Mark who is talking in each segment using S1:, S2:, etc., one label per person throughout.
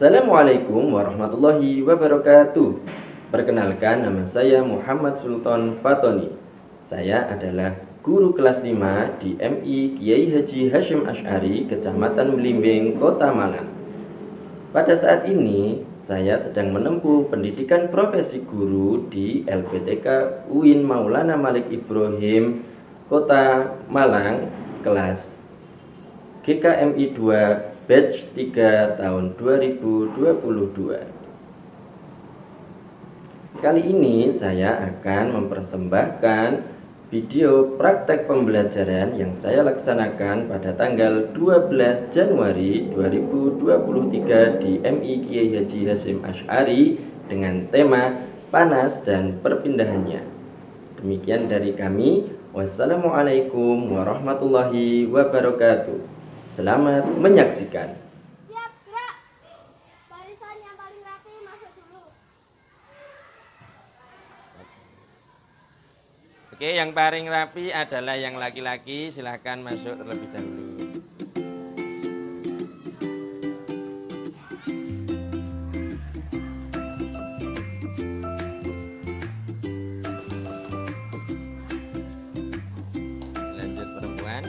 S1: Assalamualaikum warahmatullahi wabarakatuh. Perkenalkan, nama saya Muhammad Sultan Fatoni. Saya adalah guru kelas 5 di MI Kiai Haji Hasyim Asy'ari, Kecamatan Belimbing, Kota Malang. Pada saat ini, saya sedang menempuh pendidikan profesi guru di LPTK UIN Maulana Malik Ibrahim, Kota Malang, kelas GKMI 2 batch 3 tahun 2022. Kali ini saya akan mempersembahkan video praktek pembelajaran yang saya laksanakan pada tanggal 12 Januari 2023 di MI Kiai Haji Hasyim Asy'ari dengan tema panas dan perpindahannya. Demikian dari kami. Wassalamualaikum warahmatullahi wabarakatuh. Selamat menyaksikan.
S2: Siap, gerak. Barisan yang paling rapi masuk dulu.
S3: Oke, yang paling rapi adalah yang laki-laki. Silahkan masuk terlebih dahulu. Lanjut perempuan.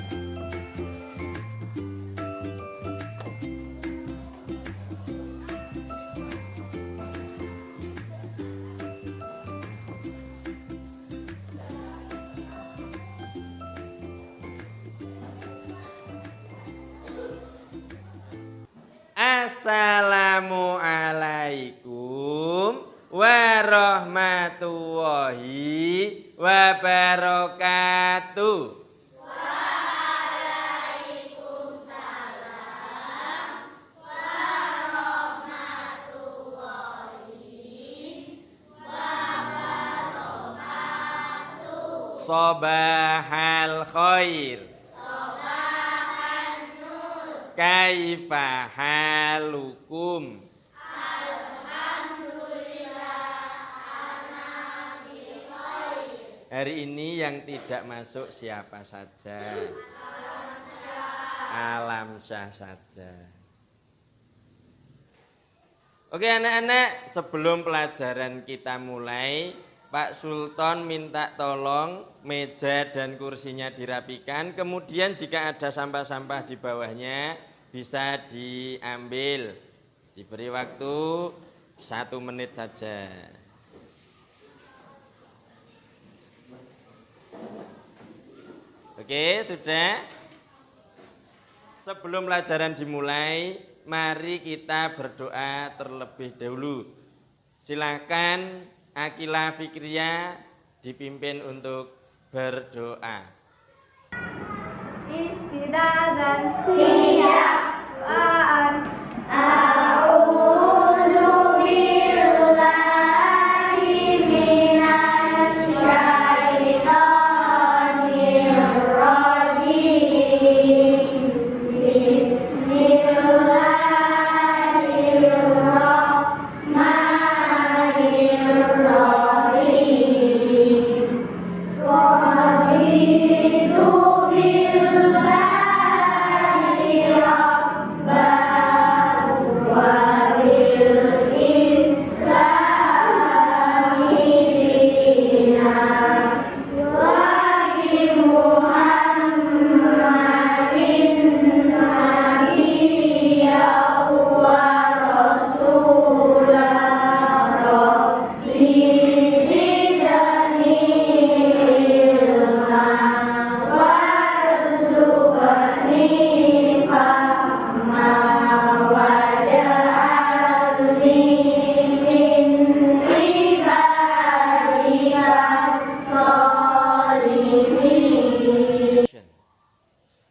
S3: Assalamualaikum warahmatullahi wabarakatuh. Sobahal khair. Kaifa halukum? Hari ini yang tidak masuk siapa saja? Alam Syah saja. Oke anak-anak, sebelum pelajaran kita mulai, Pak Sultan minta tolong meja dan kursinya dirapikan. Kemudian jika ada sampah-sampah di bawahnya bisa diambil. Diberi waktu 1 menit saja. Oke, sudah. Sebelum pelajaran dimulai, mari kita berdoa terlebih dahulu. Silakan Akila Fikriya dipimpin untuk berdoa.
S2: Istidadan siap. Doaan.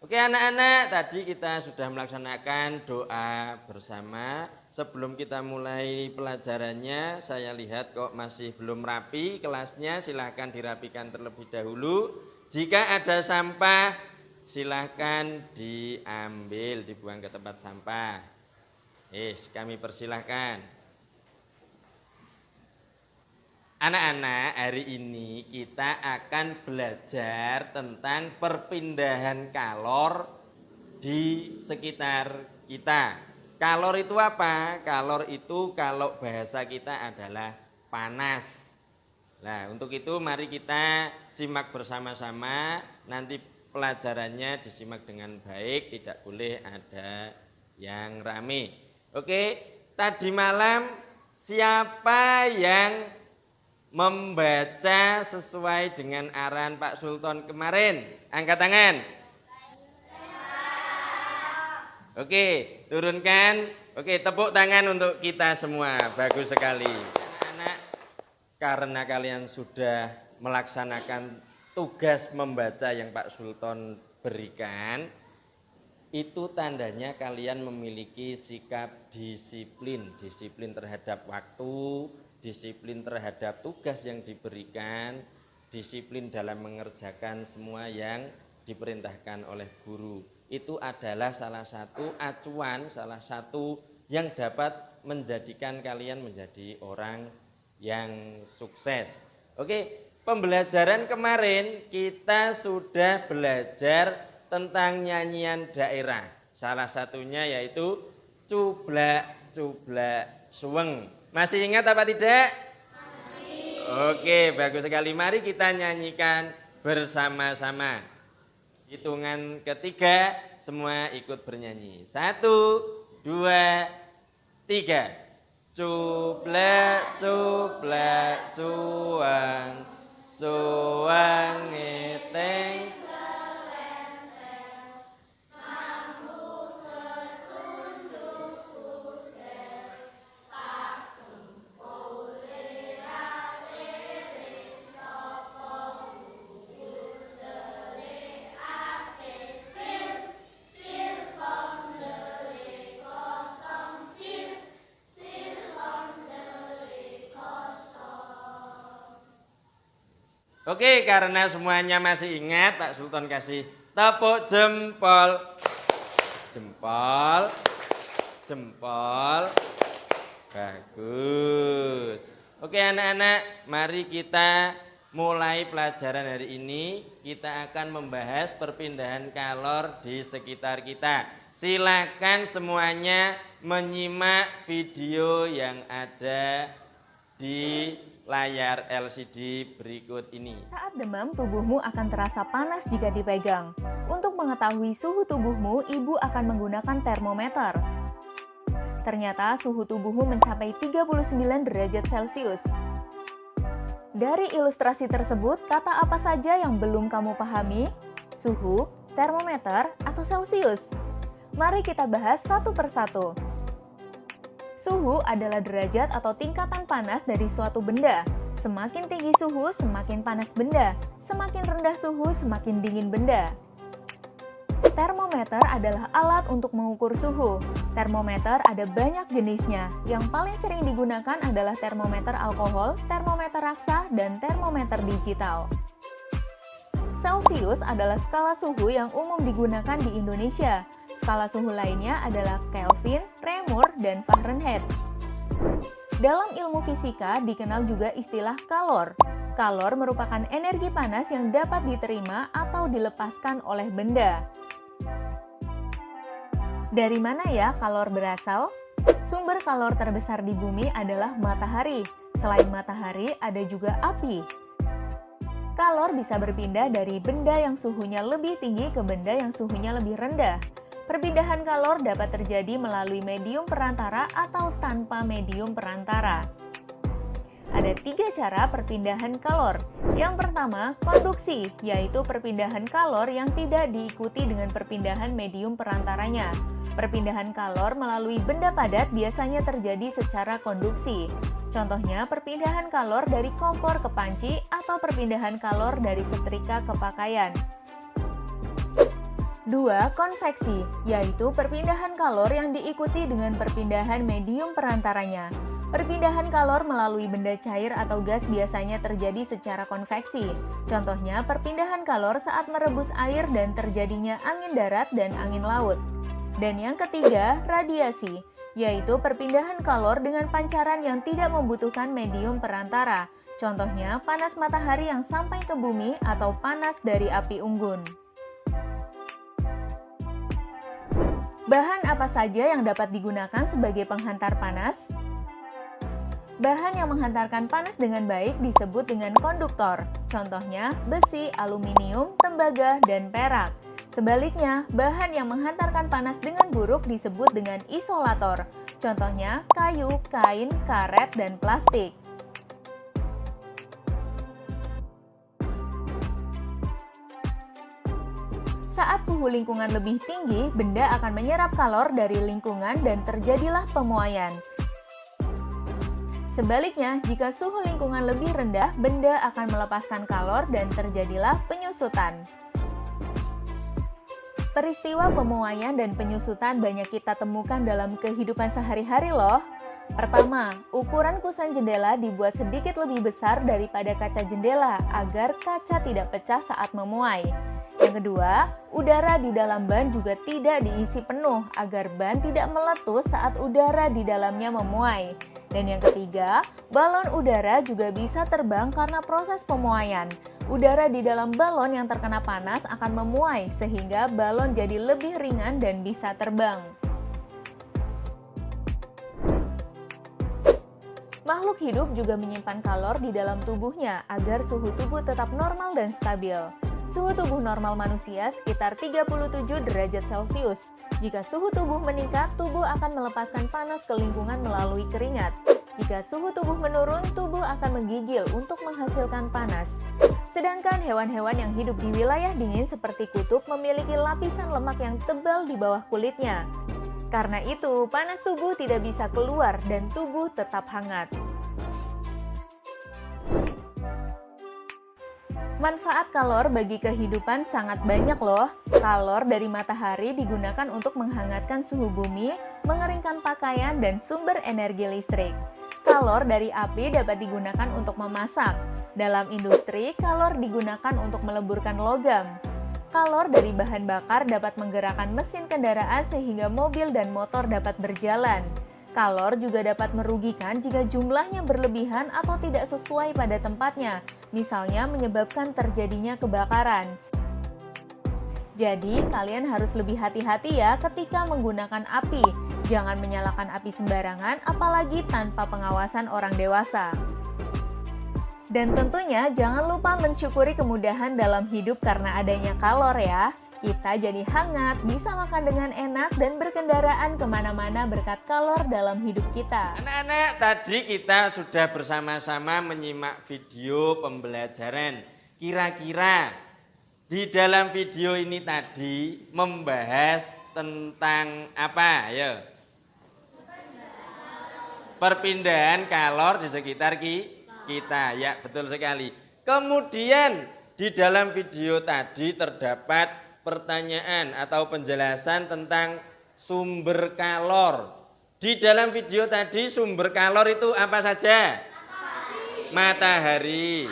S3: Oke anak-anak, tadi kita sudah melaksanakan doa bersama. Sebelum kita mulai pelajarannya, saya lihat kok masih belum rapi kelasnya. Silahkan dirapikan terlebih dahulu. Jika ada sampah, silahkan diambil, dibuang ke tempat sampah. Kami persilahkan. Anak-anak, hari ini kita akan belajar tentang perpindahan kalor di sekitar kita. Kalor itu apa? Kalor itu kalau bahasa kita adalah panas. Nah, untuk itu mari kita simak bersama-sama. Nanti pelajarannya disimak dengan baik, tidak boleh ada yang rame. Oke, tadi malam siapa yang membaca sesuai dengan arahan Pak Sultan kemarin? Angkat tangan. Oke, turunkan. Oke, tepuk tangan untuk kita semua. Bagus sekali. Anak-anak, karena kalian sudah melaksanakan tugas membaca yang Pak Sultan berikan, itu tandanya kalian memiliki sikap disiplin. Disiplin terhadap waktu, disiplin terhadap tugas yang diberikan, disiplin dalam mengerjakan semua yang diperintahkan oleh guru. Itu adalah salah satu acuan, salah satu yang dapat menjadikan kalian menjadi orang yang sukses. Oke, pembelajaran kemarin kita sudah belajar tentang nyanyian daerah. Salah satunya yaitu Cublak Cublak Suweng. Masih ingat apa tidak? Masih. Oke, bagus sekali. Mari kita nyanyikan bersama-sama. Hitungan ketiga, semua ikut bernyanyi. 1, 2, 3. Cublak cublak suwang, suwang ngeteng. Oke, karena semuanya masih ingat, Pak Sultan kasih tepuk jempol. Jempol. Jempol. Bagus. Oke anak-anak, mari kita mulai pelajaran hari ini. Kita akan membahas perpindahan kalor di sekitar kita. Silakan semuanya menyimak video yang ada di layar LCD berikut ini.
S4: Saat demam, tubuhmu akan terasa panas jika dipegang. Untuk mengetahui suhu tubuhmu, ibu akan menggunakan termometer. Ternyata suhu tubuhmu mencapai 39 derajat Celcius. Dari ilustrasi tersebut, kata apa saja yang belum kamu pahami? Suhu, termometer, atau Celcius? Mari kita bahas satu persatu. Suhu adalah derajat atau tingkatan panas dari suatu benda. Semakin tinggi suhu, semakin panas benda. Semakin rendah suhu, semakin dingin benda. Termometer adalah alat untuk mengukur suhu. Termometer ada banyak jenisnya. Yang paling sering digunakan adalah termometer alkohol, termometer raksa, dan termometer digital. Celcius adalah skala suhu yang umum digunakan di Indonesia. Skala suhu lainnya adalah Kelvin, Reaumur, dan Fahrenheit. Dalam ilmu fisika dikenal juga istilah kalor. Kalor merupakan energi panas yang dapat diterima atau dilepaskan oleh benda. Dari mana ya kalor berasal? Sumber kalor terbesar di bumi adalah matahari. Selain matahari, ada juga api. Kalor bisa berpindah dari benda yang suhunya lebih tinggi ke benda yang suhunya lebih rendah. Perpindahan kalor dapat terjadi melalui medium perantara atau tanpa medium perantara. Ada 3 cara perpindahan kalor. Yang pertama, konduksi, yaitu perpindahan kalor yang tidak diikuti dengan perpindahan medium perantaranya. Perpindahan kalor melalui benda padat biasanya terjadi secara konduksi. Contohnya, perpindahan kalor dari kompor ke panci atau perpindahan kalor dari setrika ke pakaian. 2. Konveksi, yaitu perpindahan kalor yang diikuti dengan perpindahan medium perantaranya. Perpindahan kalor melalui benda cair atau gas biasanya terjadi secara konveksi. Contohnya, perpindahan kalor saat merebus air dan terjadinya angin darat dan angin laut. Dan yang ketiga, radiasi, yaitu perpindahan kalor dengan pancaran yang tidak membutuhkan medium perantara. Contohnya, panas matahari yang sampai ke bumi atau panas dari api unggun. Bahan apa saja yang dapat digunakan sebagai penghantar panas? Bahan yang menghantarkan panas dengan baik disebut dengan konduktor. Contohnya besi, aluminium, tembaga, dan perak. Sebaliknya, bahan yang menghantarkan panas dengan buruk disebut dengan isolator. Contohnya kayu, kain, karet, dan plastik. Saat suhu lingkungan lebih tinggi, benda akan menyerap kalor dari lingkungan dan terjadilah pemuaian. Sebaliknya, jika suhu lingkungan lebih rendah, benda akan melepaskan kalor dan terjadilah penyusutan. Peristiwa pemuaian dan penyusutan banyak kita temukan dalam kehidupan sehari-hari loh. Pertama, ukuran kusen jendela dibuat sedikit lebih besar daripada kaca jendela agar kaca tidak pecah saat memuai. Yang kedua, udara di dalam ban juga tidak diisi penuh agar ban tidak meletus saat udara di dalamnya memuai. Dan yang ketiga, balon udara juga bisa terbang karena proses pemuaian. Udara di dalam balon yang terkena panas akan memuai sehingga balon jadi lebih ringan dan bisa terbang. Makhluk hidup juga menyimpan kalor di dalam tubuhnya agar suhu tubuh tetap normal dan stabil. Suhu tubuh normal manusia sekitar 37 derajat Celcius. Jika suhu tubuh meningkat, tubuh akan melepaskan panas ke lingkungan melalui keringat. Jika suhu tubuh menurun, tubuh akan menggigil untuk menghasilkan panas. Sedangkan hewan-hewan yang hidup di wilayah dingin seperti kutub memiliki lapisan lemak yang tebal di bawah kulitnya. Karena itu, panas tubuh tidak bisa keluar dan tubuh tetap hangat. Manfaat kalor bagi kehidupan sangat banyak loh. Kalor dari matahari digunakan untuk menghangatkan suhu bumi, mengeringkan pakaian, dan sumber energi listrik. Kalor dari api dapat digunakan untuk memasak. Dalam industri, kalor digunakan untuk meleburkan logam. Kalor dari bahan bakar dapat menggerakkan mesin kendaraan sehingga mobil dan motor dapat berjalan. Kalor juga dapat merugikan jika jumlahnya berlebihan atau tidak sesuai pada tempatnya, misalnya menyebabkan terjadinya kebakaran. Jadi, kalian harus lebih hati-hati ya ketika menggunakan api. Jangan menyalakan api sembarangan, apalagi tanpa pengawasan orang dewasa. Dan tentunya jangan lupa mensyukuri kemudahan dalam hidup karena adanya kalor ya. Kita jadi hangat, bisa makan dengan enak, dan berkendaraan kemana-mana berkat kalor dalam hidup kita.
S3: Anak-anak, tadi kita sudah bersama-sama menyimak video pembelajaran. Kira-kira di dalam video ini tadi membahas tentang apa? Ayo. Perpindahan kalor di sekitar kita. Ya, betul sekali. Kemudian di dalam video tadi terdapat pertanyaan atau penjelasan tentang sumber kalor. Di dalam video tadi sumber kalor itu apa saja? Matahari,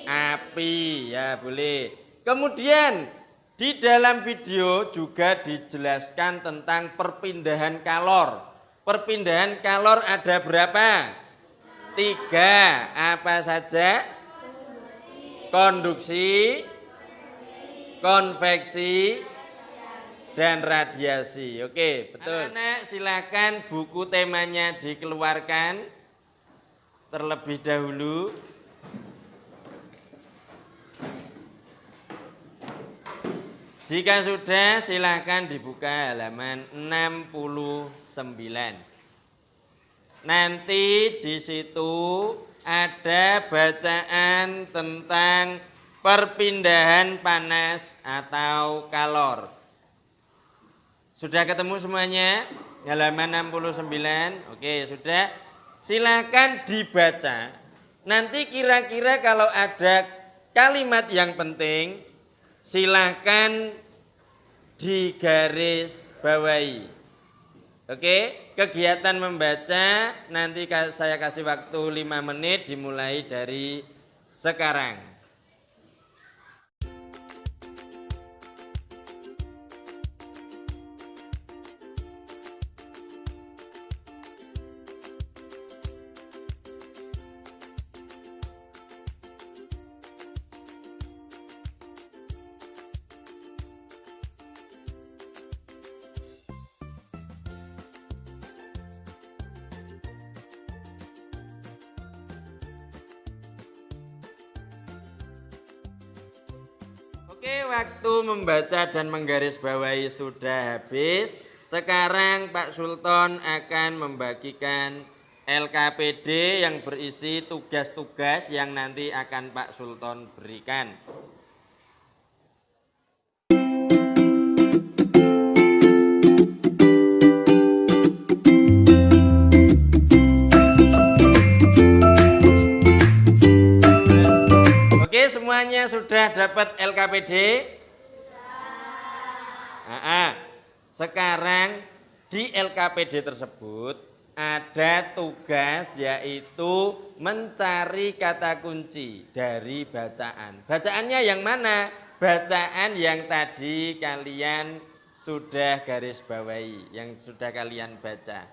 S3: api, ya boleh. Kemudian di dalam video juga dijelaskan tentang perpindahan kalor. Perpindahan kalor ada berapa? 3. Apa saja? Konduksi, konveksi, dan radiasi. Oke, betul. Anak-anak silakan buku temanya dikeluarkan terlebih dahulu. Jika sudah, silakan dibuka halaman 69. Nanti di situ ada bacaan tentang perpindahan panas atau kalor. Sudah ketemu semuanya? Halaman 69. Oke, sudah. Silakan dibaca. Nanti kira-kira kalau ada kalimat yang penting, silakan digaris bawahi. Oke, kegiatan membaca nanti saya kasih waktu 5 menit dimulai dari sekarang. Oke, waktu membaca dan menggarisbawahi sudah habis. Sekarang Pak Sultan akan membagikan LKPD yang berisi tugas-tugas yang nanti akan Pak Sultan berikan. Oke, semuanya sudah dapat LKPD? Sekarang di LKPD tersebut ada tugas yaitu mencari kata kunci dari bacaan. Bacaannya yang mana? Bacaan yang tadi kalian sudah garis bawahi, yang sudah kalian baca.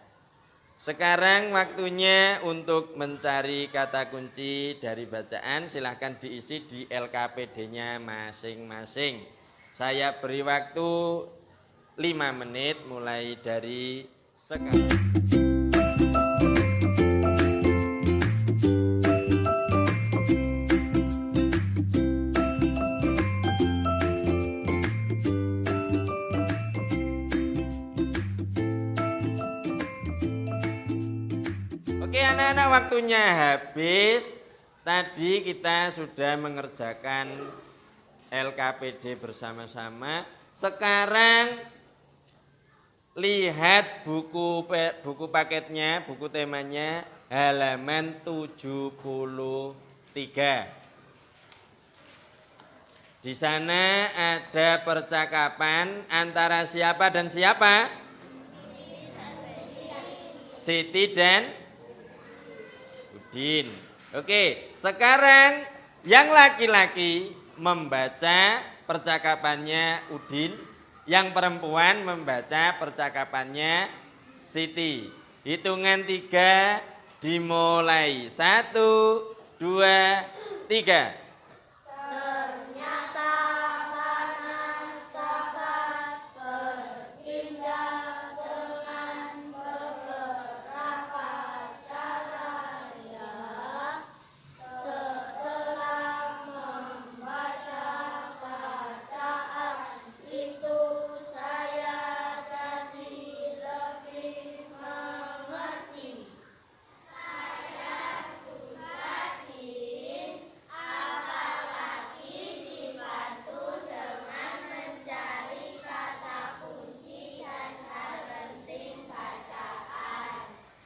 S3: Sekarang waktunya untuk mencari kata kunci dari bacaan. Silahkan diisi di LKPD-nya masing-masing. Saya beri waktu 5 menit mulai dari sekarang. Oke anak-anak, waktunya habis. Tadi kita sudah mengerjakan LKPD bersama-sama. Sekarang lihat buku paketnya, buku temanya halaman 73. Di sana ada percakapan antara siapa dan siapa? Siti dan Udin. Oke, sekarang yang laki-laki membaca percakapannya Udin, yang perempuan membaca percakapannya Siti. Hitungan 3 dimulai. 1, 2, 3.
S2: Ternyata panas dapat berpindah dengan beberapa cara ya. Setelah membaca bacaan itu saya jadi lebih mengerti. Saya juga apalagi dibantu dengan mencari kata kunci dan hal penting bacaan.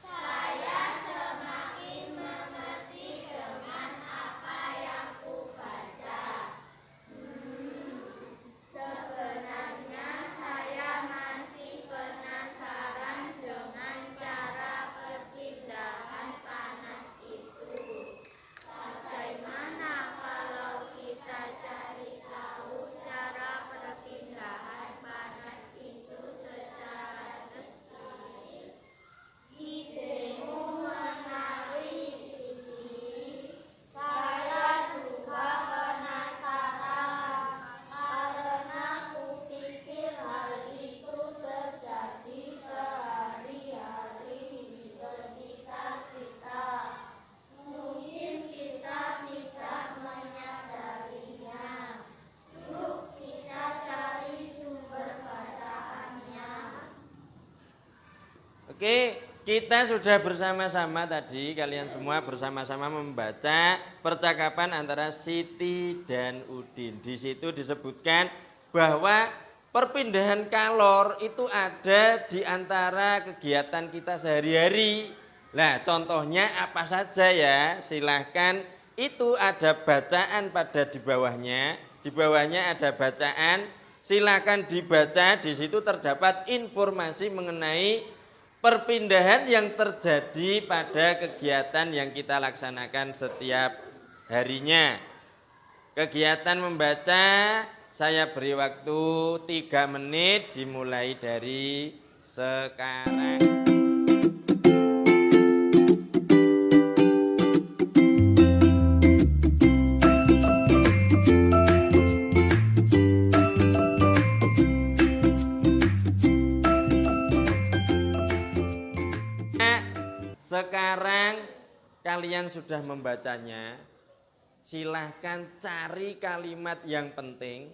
S2: Saya semakin mengerti dengan apa yang kubaca. Sebenarnya saya masih penasaran dengan cara perpindahan panas itu. Bagaimana kalau kita cari tahu cara perpindahan panas itu secara detil? Idemu menarik ini. Saya juga penasaran karena kupikir hal itu terjadi sehari-hari di sekitar kita. Mungkin kita tidak menyadarinya. Yuk kita cari sumber bacaannya.
S3: Oke, kita sudah bersama-sama tadi, kalian semua bersama-sama membaca percakapan antara Siti dan Udin. Di situ disebutkan bahwa perpindahan kalor itu ada di antara kegiatan kita sehari-hari. Nah, contohnya apa saja ya? Silahkan, itu ada bacaan pada di bawahnya. Di bawahnya ada bacaan. Silahkan dibaca, di situ terdapat informasi mengenai perpindahan yang terjadi pada kegiatan yang kita laksanakan setiap harinya. Kegiatan membaca saya beri waktu 3 menit dimulai dari sekarang. Sekarang kalian sudah membacanya, silahkan cari kalimat yang penting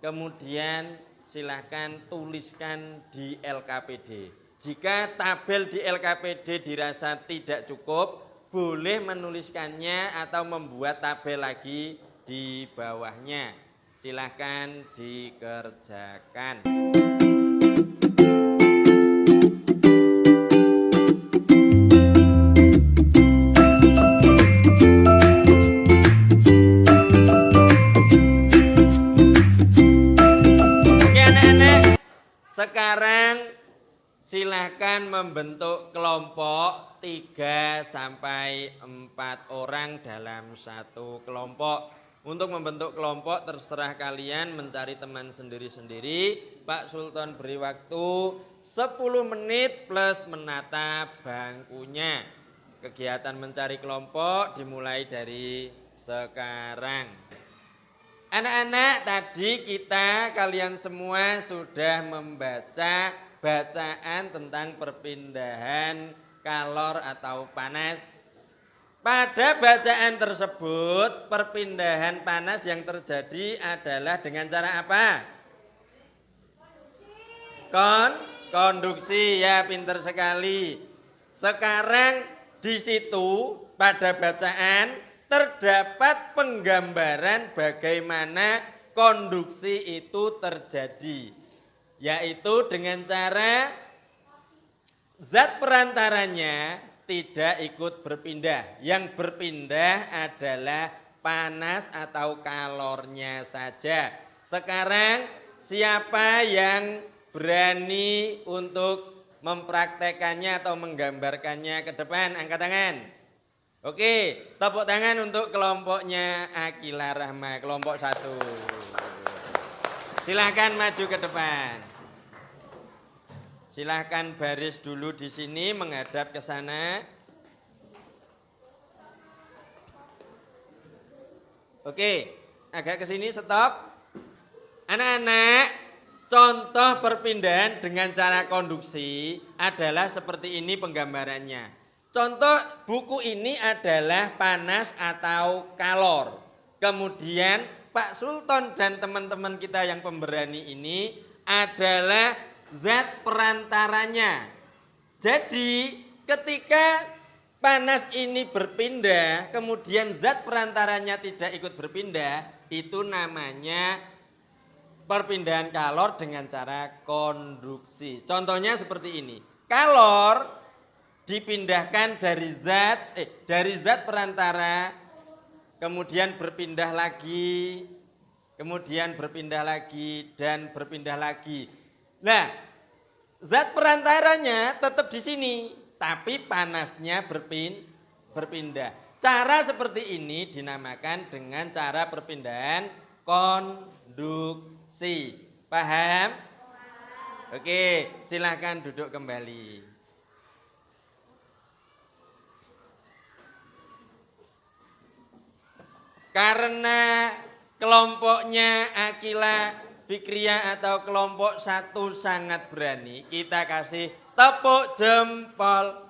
S3: kemudian silahkan tuliskan di LKPD. Jika tabel di LKPD dirasa tidak cukup, boleh menuliskannya atau membuat tabel lagi di bawahnya. Silahkan dikerjakan. Sekarang silahkan membentuk kelompok 3 sampai 4 orang dalam satu kelompok. Untuk membentuk kelompok terserah kalian mencari teman sendiri-sendiri. Pak Sultan beri waktu 10 menit plus menata bangkunya. Kegiatan mencari kelompok dimulai dari sekarang. Anak-anak, tadi kalian semua sudah membaca bacaan tentang perpindahan kalor atau panas. Pada bacaan tersebut, perpindahan panas yang terjadi adalah dengan cara apa? Konduksi, ya pinter sekali. Sekarang di situ pada bacaan terdapat penggambaran bagaimana konduksi itu terjadi, yaitu dengan cara zat perantaranya tidak ikut berpindah. Yang berpindah adalah panas atau kalornya saja. Sekarang siapa yang berani untuk mempraktekannya atau menggambarkannya ke depan? Angkat tangan. Oke, tepuk tangan untuk kelompoknya Akila Rahma, kelompok 1. Silahkan maju ke depan. Silahkan baris dulu di sini menghadap ke sana. Oke, agak ke sini, stop. Anak-anak, contoh perpindahan dengan cara konduksi adalah seperti ini penggambarannya. Contoh buku ini adalah panas atau kalor. Kemudian Pak Sultan dan teman-teman kita yang pemberani ini adalah zat perantaranya. Jadi ketika panas ini berpindah, kemudian zat perantaranya tidak ikut berpindah, itu namanya perpindahan kalor dengan cara konduksi. Contohnya seperti ini. Kalor dipindahkan dari zat perantara, kemudian berpindah lagi, kemudian berpindah lagi, dan berpindah lagi. Nah, zat perantaranya tetap di sini, tapi panasnya berpindah. Cara seperti ini dinamakan dengan cara perpindahan konduksi. Paham? Oke, silahkan duduk kembali. Karena kelompoknya Akila Fikriya atau kelompok 1 sangat berani, kita kasih tepuk jempol.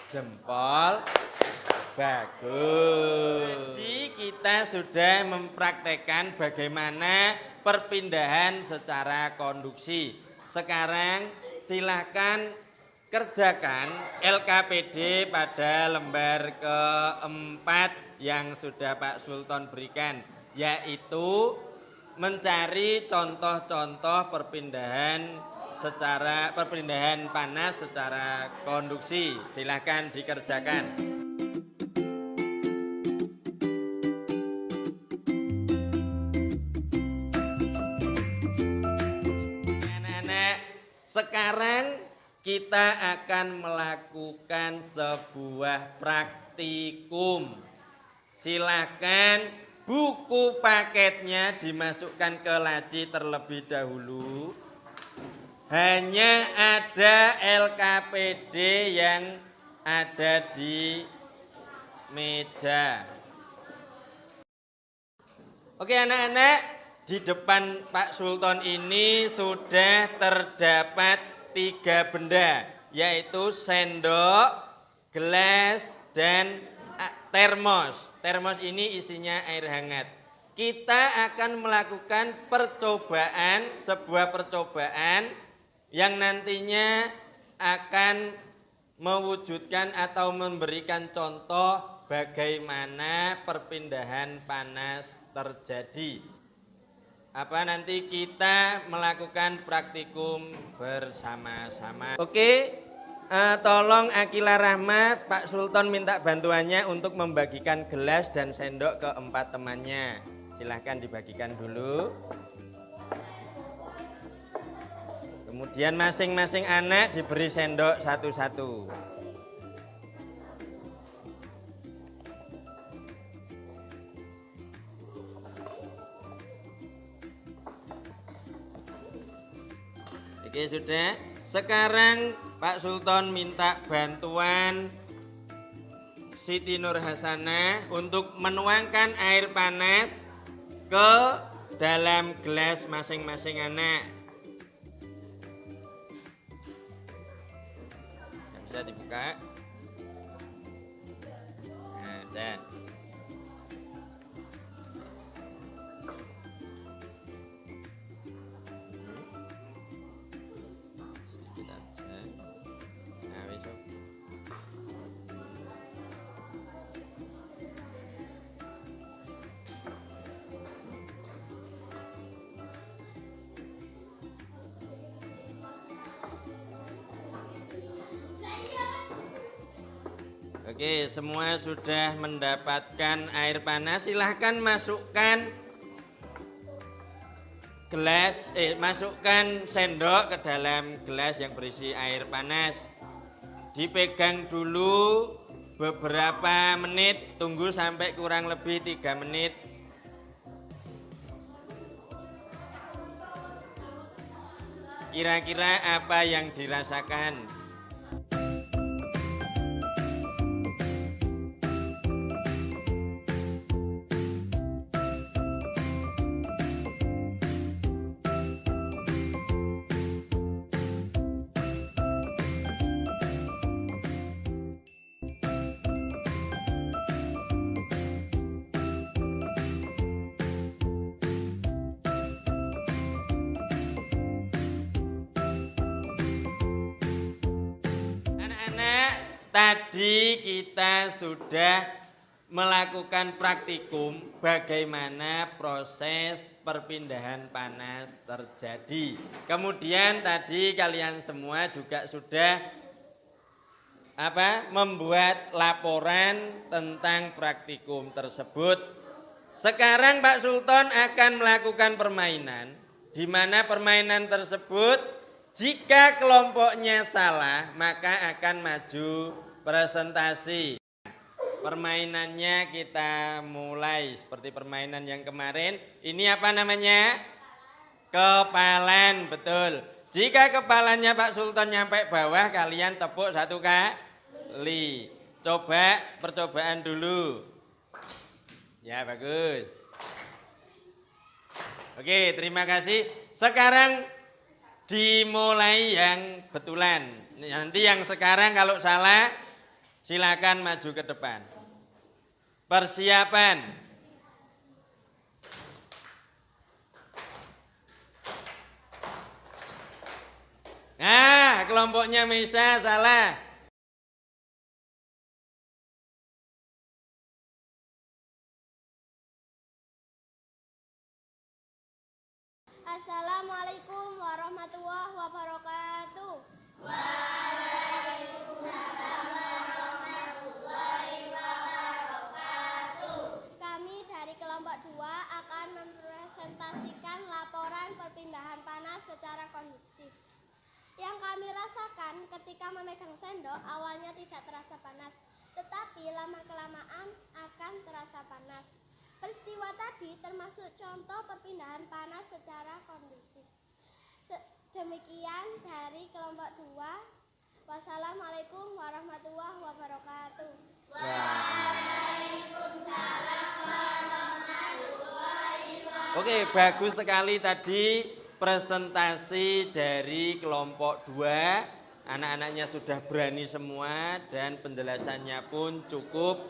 S3: Jempol. Bagus. Jadi kita sudah mempraktekkan bagaimana perpindahan secara konduksi. Sekarang silahkan kerjakan LKPD pada lembar keempat yang sudah Pak Sultan berikan, yaitu mencari contoh-contoh perpindahan panas secara konduksi. Silahkan dikerjakan. Anak-anak, sekarang kita akan melakukan sebuah praktikum. Silakan buku paketnya dimasukkan ke laci terlebih dahulu. Hanya ada LKPD yang ada di meja. Oke anak-anak, di depan Pak Sultan ini sudah terdapat 3 benda, yaitu sendok, gelas, dan termos. Termos ini isinya air hangat. kita akan melakukan sebuah percobaan yang nantinya akan mewujudkan atau memberikan contoh bagaimana perpindahan panas terjadi. Nanti kita melakukan praktikum bersama-sama. Oke, tolong Akila Rahma, Pak Sultan minta bantuannya untuk membagikan gelas dan sendok ke 4 temannya. Silahkan dibagikan dulu. Kemudian masing-masing anak diberi sendok satu-satu. Oke, sudah. Sekarang Pak Sultan minta bantuan Siti Nur Hasanah untuk menuangkan air panas ke dalam gelas masing-masing anak. Bisa dibuka. Nah, dan sedikit aja. Nah, besok. Oke, semua sudah mendapatkan air panas. Silahkan masukkan masukkan sendok ke dalam gelas yang berisi air panas. Dipegang dulu beberapa menit, tunggu sampai kurang lebih 3 menit. Kira-kira apa yang dirasakan? Tadi kita sudah melakukan praktikum bagaimana proses perpindahan panas terjadi. Kemudian tadi kalian semua juga sudah membuat laporan tentang praktikum tersebut. Sekarang Pak Sultan akan melakukan permainan, di mana permainan tersebut jika kelompoknya salah, maka akan maju presentasi. Permainannya kita mulai seperti permainan yang kemarin. Ini apa namanya? Kepalan, betul. Jika kepalanya Pak Sultan nyampe bawah, kalian tepuk 1 kali. Coba percobaan dulu. Ya, bagus. Oke, terima kasih. Sekarang dimulai yang betulan. Nanti yang sekarang kalau salah silakan maju ke depan. Persiapan. Nah, kelompoknya Misa salah.
S2: Assalamualaikum warahmatullahi wabarakatuh. Waalaikumsalam warahmatullahi wabarakatuh. Kami dari kelompok 2 akan mempresentasikan laporan perpindahan panas secara kondusif. Yang kami rasakan ketika memegang sendok awalnya tidak terasa panas, tetapi lama-kelamaan akan terasa panas. Peristiwa tadi termasuk contoh perpindahan panas secara kondusif. Demikian dari kelompok 2. Wassalamualaikum warahmatullahi wabarakatuh. Waalaikumsalam warahmatullahi wabarakatuh.
S3: Oke, bagus sekali tadi presentasi dari kelompok 2. Anak-anaknya sudah berani semua dan penjelasannya pun cukup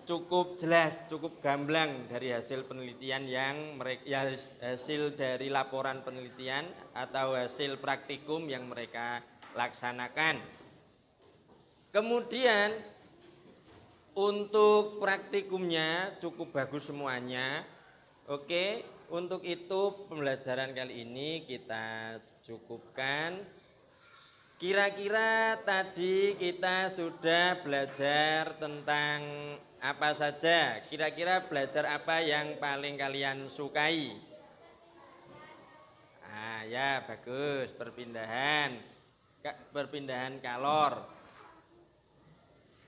S3: cukup jelas, cukup gamblang dari hasil penelitian yang mereka, hasil dari laporan penelitian atau hasil praktikum yang mereka laksanakan. Kemudian untuk praktikumnya cukup bagus semuanya. Oke, untuk itu pembelajaran kali ini kita cukupkan. Kira-kira tadi kita sudah belajar tentang apa saja? Kira-kira belajar apa yang paling kalian sukai? Ah ya, bagus, perpindahan kalor.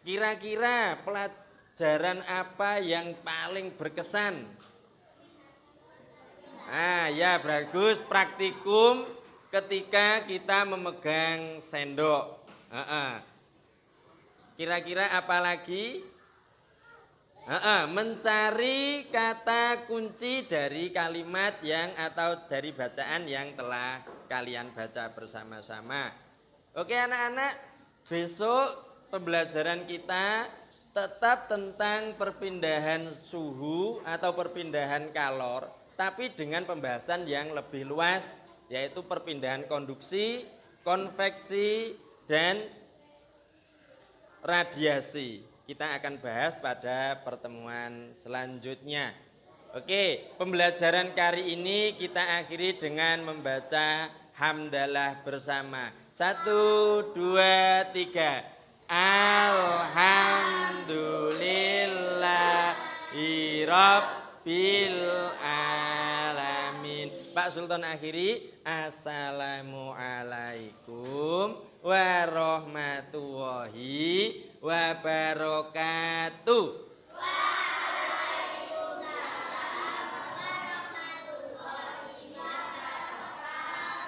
S3: Kira-kira pelajaran apa yang paling berkesan? Ah ya, bagus, praktikum ketika kita memegang sendok. Kira-kira apa lagi? Mencari kata kunci dari kalimat yang atau dari bacaan yang telah kalian baca bersama-sama. Oke anak-anak, besok pembelajaran kita tetap tentang perpindahan suhu atau perpindahan kalor, tapi dengan pembahasan yang lebih luas, yaitu perpindahan konduksi, konveksi, dan radiasi. Kita akan bahas pada pertemuan selanjutnya. Oke, pembelajaran kali ini kita akhiri dengan membaca hamdalah bersama. 1, 2, 3. Alhamdulillahi Rabbil alamin. Pak Sultan akhiri, assalamualaikum warahmatullahi wabarakatuh.